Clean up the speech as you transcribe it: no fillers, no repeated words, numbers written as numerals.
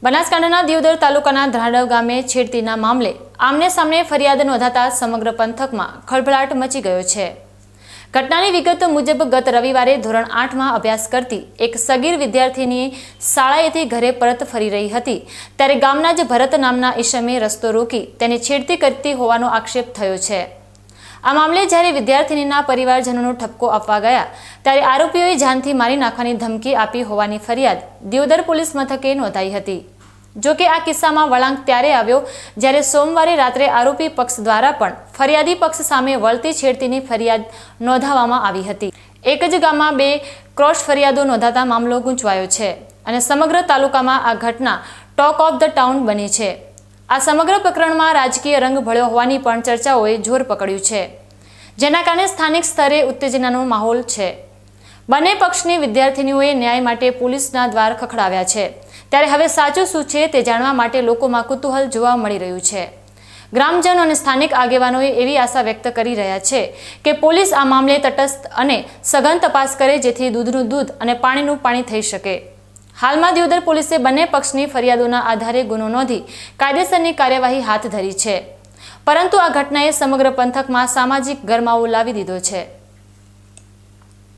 બનાસકાંઠાના દિયોદર તાલુકાના ધ્રાંડવ ગામે છેડતીના મામલે આમને સામને ફરિયાદ નોંધાતા સમગ્ર પંથકમાં ખળભળાટ મચી ગયો છે। ઘટનાની વિગત મુજબ ગત રવિવારે ધોરણ 8માં અભ્યાસ કરતી એક સગીર વિદ્યાર્થીની શાળાએથી ઘરે પરત ફરી રહી હતી ત્યારે ગામના જ ભરત નામના ઈસમે રસ્તો રોકી તેને છેડતી કરતી હોવાનો આક્ષેપ થયો છે। આ મામલે જ્યારે વિદ્યાર્થીનીના પરિવારજનોનો ઠપકો આપવા ગયા ત્યારે આરોપીઓએ જાનથી મારી નાખવાની ધમકી આપી હોવાની ફરિયાદ દિયોદર પોલીસ મથકે નોંધાઈ હતી। જો કે આ કિસ્સામાં વળાંક ત્યારે આવ્યો જ્યારે સોમવારે રાત્રે આરોપી પક્ષ દ્વારા પણ ફરિયાદી પક્ષ સામે વળતી છેડતીની ફરિયાદ નોંધાવવામાં આવી હતી। એક જ ગામમાં બે ક્રોસ ફરિયાદો નોંધાતા મામલો ગૂંચવાયો છે અને સમગ્ર તાલુકામાં આ ઘટના ટોક ઓફ ધ ટાઉન બની છે। આ સમગ્ર પ્રકરણમાં રાજકીય રંગ ભળ્યો હોવાની પણ ચર્ચાઓએ જોર પકડ્યું છે, જેના કારણે સ્થાનિક સ્તરે ઉત્તેજનાનો માહોલ છે। બંને પક્ષની વિદ્યાર્થીનીઓએ ન્યાય માટે પોલીસના દ્વાર ખખડાવ્યા છે, ત્યારે હવે સાચું શું છે તે જાણવા માટે લોકોમાં કુતૂહલ જોવા મળી રહ્યું છે। ગ્રામજનો અને સ્થાનિક આગેવાનોએ એવી આશા વ્યક્ત કરી રહ્યા છે કે પોલીસ આ મામલે તટસ્થ અને સઘન તપાસ કરે જેથી દૂધનું દૂધ અને પાણીનું પાણી થઈ શકે। હાલમાં દિયોદર પોલીસે બંને પક્ષની ફરિયાદોના આધારે ગુનો નોંધી કાયદેસરની કાર્યવાહી હાથ ધરી છે, પરંતુ આ ઘટનાએ સમગ્ર પંથકમાં સામાજિક ગરમાવો લાવી દીધો છે।